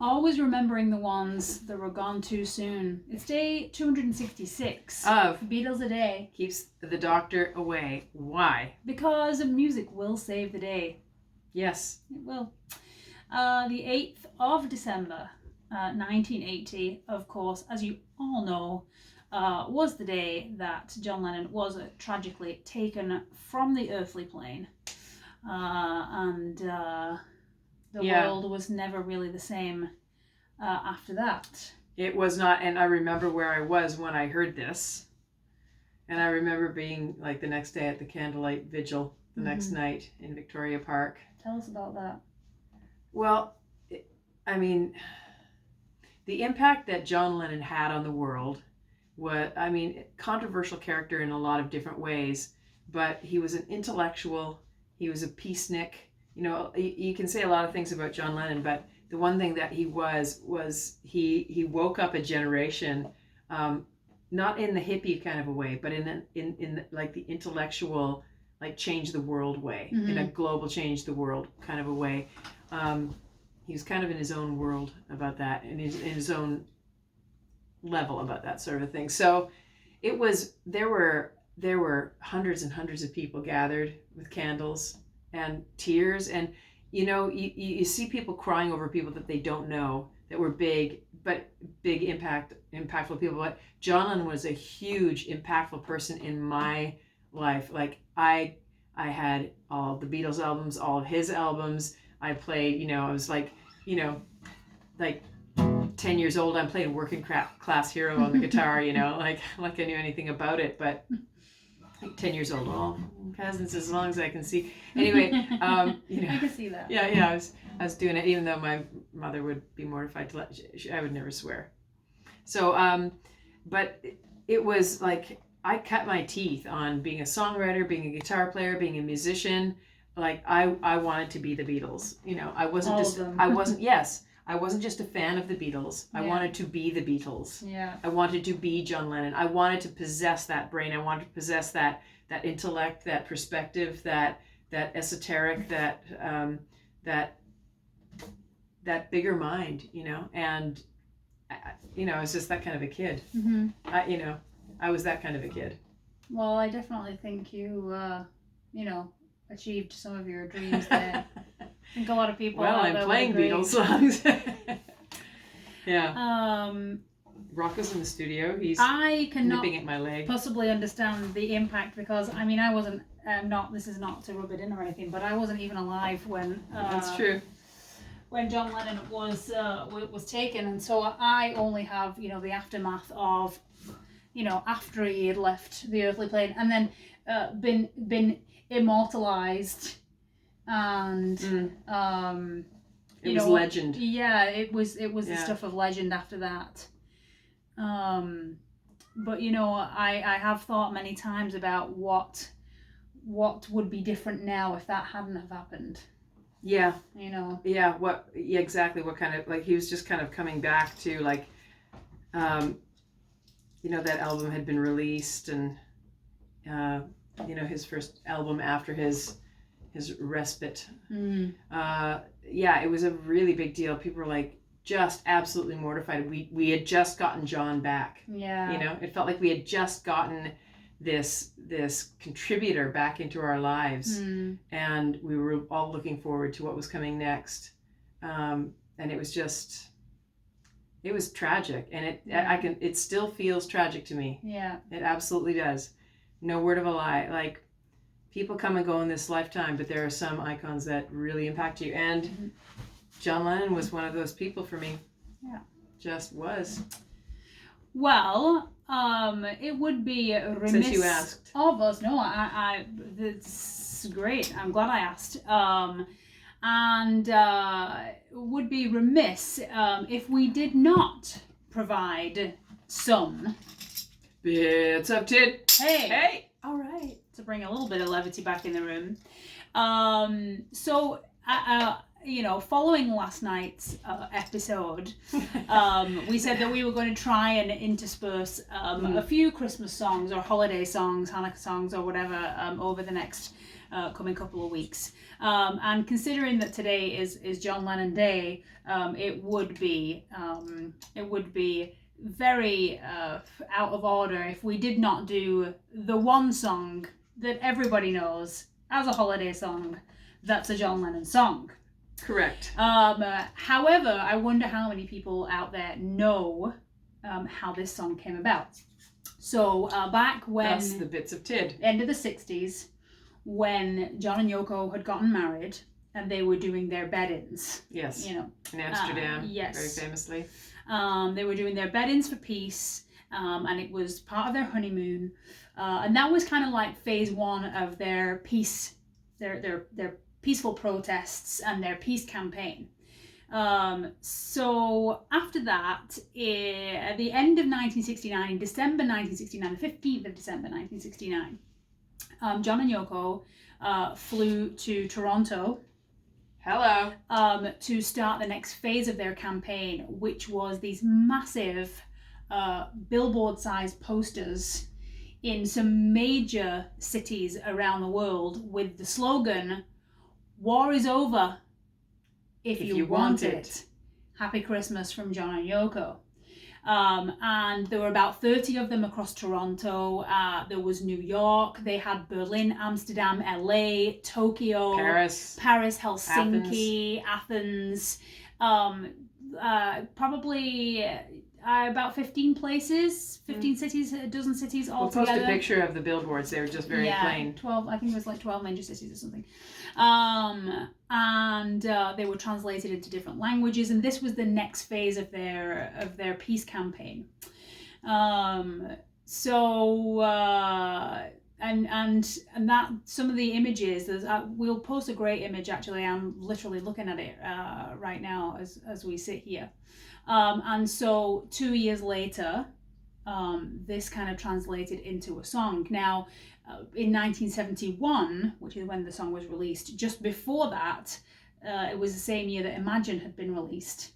Always remembering the ones that were gone too soon. It's day 266 of Beatles-a-Day. Keeps the Doctor Away. Why? Because music will save the day. Yes. It will. The 8th of December, 1980, of course, as you all know, was the day that John Lennon was tragically taken from the earthly plane. And the world was never really the same after that. It was not, and I remember where I was when I heard this. And I remember being like the next day at the candlelight vigil the next night in Victoria Park. Tell us about that. Well, I mean, the impact that John Lennon had on the world was, I mean, controversial character in a lot of different ways, but he was an intellectual, he was a peacenik. You know, you can say a lot of things about John Lennon, but the one thing that he was he woke up a generation, not in the hippie kind of a way, but in like the intellectual, like change the world way, in a global change the world kind of a way. He was kind of in his own world about that, and in his own level about that sort of a thing. So it was, there were hundreds and hundreds of people gathered with candles and tears, and you know, you see people crying over people that they don't know that were big impactful people. But John Lennon was a huge impactful person in my life. Like I had all the Beatles albums, all of his albums. I played, you know, I was like, you know, like 10 years old, I'm playing Working Class Hero on the guitar, you know, like I knew anything about it, but 10 years old, all cousins as long as I can see. Anyway, you know, I can see that. Yeah, I was doing it, even though my mother would be mortified to let, I would never swear. So, but it was like, I cut my teeth on being a songwriter, being a guitar player, being a musician. Like I wanted to be the Beatles, you know. I wasn't I wasn't just a fan of the Beatles. I wanted to be the Beatles. Yeah. I wanted to be John Lennon. I wanted to possess that brain. I wanted to possess that intellect, that perspective, that esoteric, that bigger mind, you know. And you know, I was just that kind of a kid. I was that kind of a kid. Well, I definitely think you, you know, achieved some of your dreams there. I think a lot of people. Well, I'm playing Beatles songs. Yeah. Rocco's in the studio. He's nipping at my leg. Possibly understand the impact, because I mean, I wasn't this is not to rub it in or anything, but I wasn't even alive when. That's true. When John Lennon was taken, and so I only have, you know, the aftermath of, you know, after he had left the earthly plane, and then been immortalized, and it was legend. Yeah, it was the stuff of legend after that. But you know, I have thought many times about what would be different now if that hadn't have happened. Yeah. You know. Yeah. Exactly. What kind of, like, he was just kind of coming back to, like, you know, that album had been released, and you know, his first album after his respite. Yeah, it was a really big deal. People were like just absolutely mortified. We had just gotten John back. Yeah. You know, it felt like we had just gotten this contributor back into our lives, and we were all looking forward to what was coming next. And it was just, it was tragic, and it still feels tragic to me. Yeah. It absolutely does. No word of a lie. Like, people come and go in this lifetime, but there are some icons that really impact you. And John Lennon was one of those people for me. Yeah. Just was. Well, it would be remiss Since you asked. of us. No, that's great. I'm glad I asked. And would be remiss if we did not provide some bits of tit. Hey. All right. To bring a little bit of levity back in the room. So, you know, following last night's episode, we said that we were going to try and intersperse a few Christmas songs or holiday songs, Hanukkah songs or whatever over the next coming couple of weeks. And considering that today is John Lennon Day, it would be very out of order if we did not do the one song that everybody knows as a holiday song that's a John Lennon song. Correct. However, I wonder how many people out there know how this song came about. So back when... That's the bits of Tid. End of the 60s, when John and Yoko had gotten married and they were doing their bed-ins. Yes. You know. In Amsterdam, yes. very famously. They were doing their bed-ins for peace, and it was part of their honeymoon. And that was kind of like phase one of their peace, their peaceful protests and their peace campaign. So after that, at the end of 1969, in December 1969, the 15th of December 1969, John and Yoko flew to Toronto. Hello. To start the next phase of their campaign, which was these massive billboard-sized posters in some major cities around the world with the slogan, "War is over if you want it. Happy Christmas from John and Yoko." And there were about 30 of them across Toronto. There was New York. They had Berlin, Amsterdam, LA, Tokyo, Paris, Helsinki, Athens. Probably about 15 places, 15 cities, a dozen cities all together. We'll post a picture of the billboards. They were just very plain. 12, I think it was like 12 major cities or something. And they were translated into different languages, and this was the next phase of their peace campaign. And that some of the images, we'll post a great image. Actually, I'm literally looking at it right now as we sit here. And so 2 years later, this kind of translated into a song. Now, in 1971, which is when the song was released, just before that, it was the same year that Imagine had been released.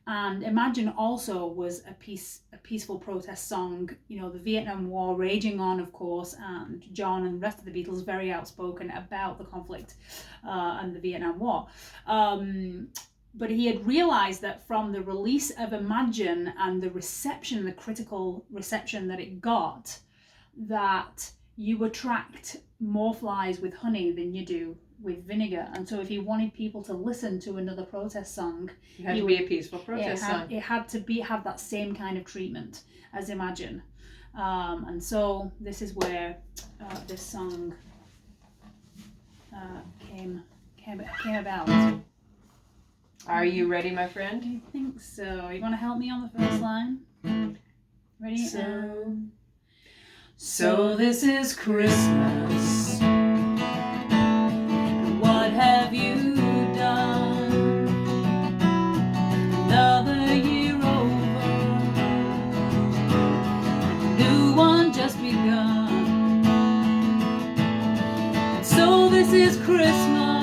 And Imagine also was a peaceful protest song. You know, the Vietnam War raging on, of course, and John and the rest of the Beatles very outspoken about the conflict and the Vietnam War. But he had realized that from the release of Imagine and the reception, the critical reception that it got, that you attract more flies with honey than you do with vinegar. And so if he wanted people to listen to another protest song, it had to be a peaceful protest song. It had to have that same kind of treatment as Imagine. And so this is where this song came about. Are you ready, my friend? I think so. You want to help me on the first line? Ready? So this is Christmas. What have you done? Another year over. New one just begun. So this is Christmas.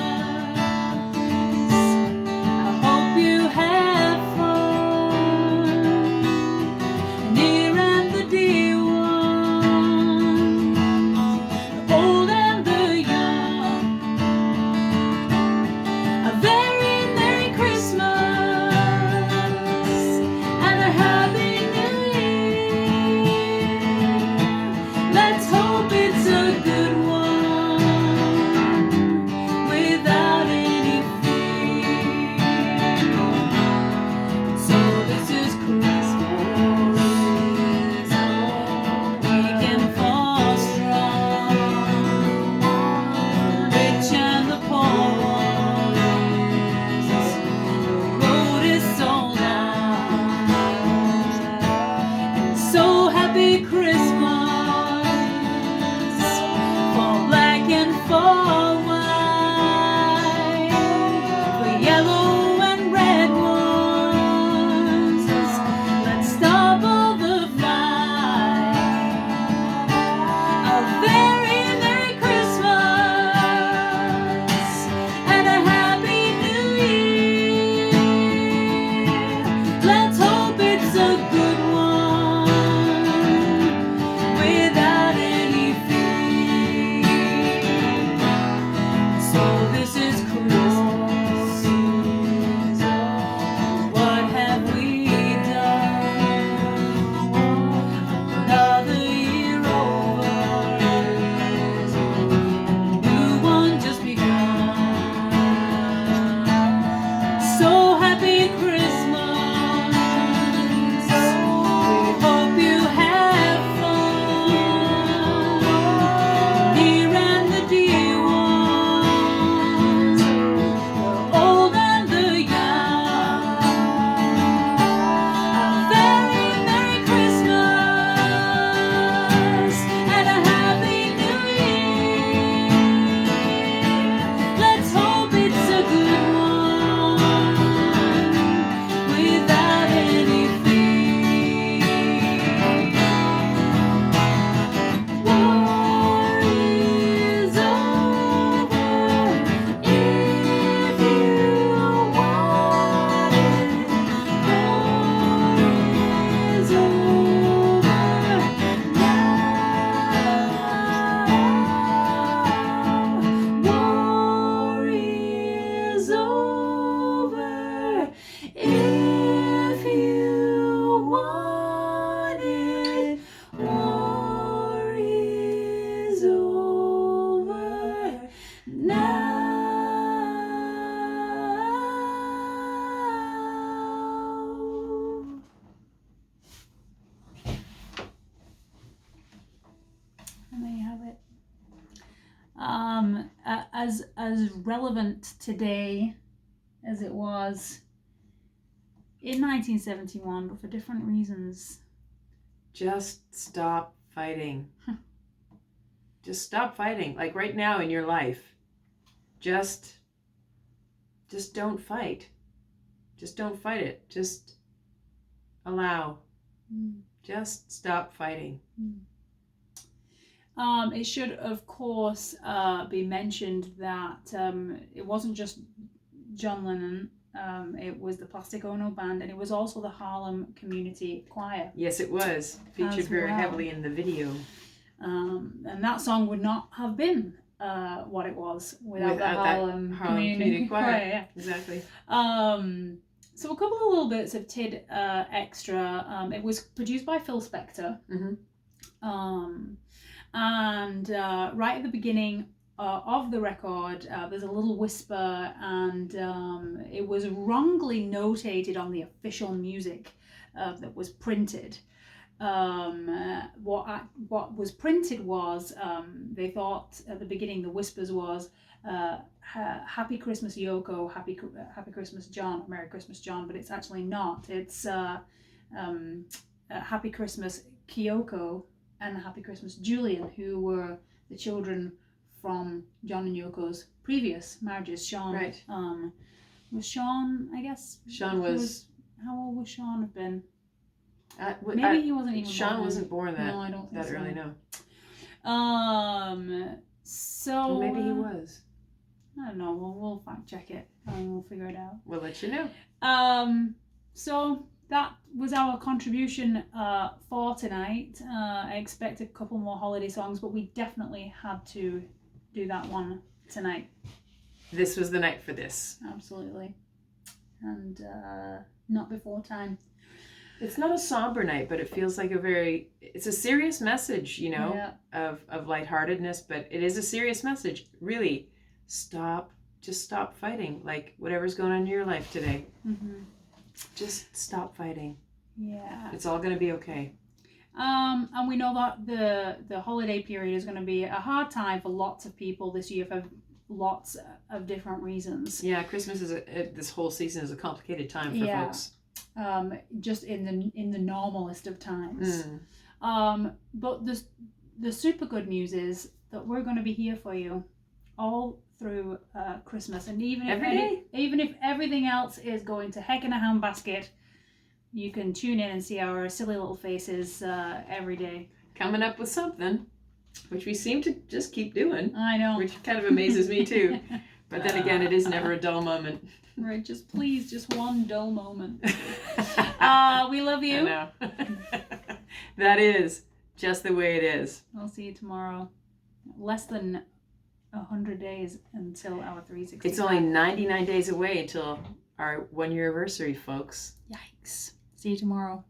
as relevant today as it was in 1971, but for different reasons. Just stop fighting. Just stop fighting. Like right now in your life. Just don't fight. Just don't fight it. Just allow. Just stop fighting. It should, of course, be mentioned that it wasn't just John Lennon. It was the Plastic Ono Band, and it was also the Harlem Community Choir. Yes, it was. Featured very heavily in the video. And that song would not have been what it was without the Harlem Community Choir. Yeah. Exactly. So a couple of little bits of Tid extra. It was produced by Phil Spector. And right at the beginning of the record, there's a little whisper, and it was wrongly notated on the official music that was printed. What was printed was, they thought at the beginning the whispers was Happy Christmas Yoko, Happy Christmas John, Merry Christmas John, but it's actually not. It's Happy Christmas Kyoko and Happy Christmas Julian, who were the children from John and Yoko's previous marriages. Sean, right. Was Sean, I guess? Sean was... How old would Sean have been? Maybe he wasn't even Sean born. wasn't born that, no, I don't think that so. early, no. So... Well, maybe he was. I don't know. We'll fact check it and we'll figure it out. We'll let you know. So that was our contribution for tonight. I expect a couple more holiday songs, but we definitely had to do that one tonight. This was the night for this. Absolutely. And not before time. It's not a somber night, but it feels like it's a serious message, you know, of lightheartedness, but it is a serious message. Really, just stop fighting. Like whatever's going on in your life today, just stop fighting. Yeah. It's all going to be okay. And we know that the holiday period is going to be a hard time for lots of people this year for lots of different reasons. Yeah, Christmas this whole season is a complicated time for folks. Just in the normalest of times. But the super good news is that we're going to be here for you all through Christmas, and even if everything else is going to heck in a handbasket, you can tune in and see our silly little faces every day. Coming up with something, which we seem to just keep doing. I know. Which kind of amazes me too. But then again, it is never a dull moment. Right, just one dull moment. We love you. I know. That is just the way it is. I'll see you tomorrow. Less than 100 days until our 365. It's only 99 days away until our 1-year anniversary, folks. Yikes. See you tomorrow.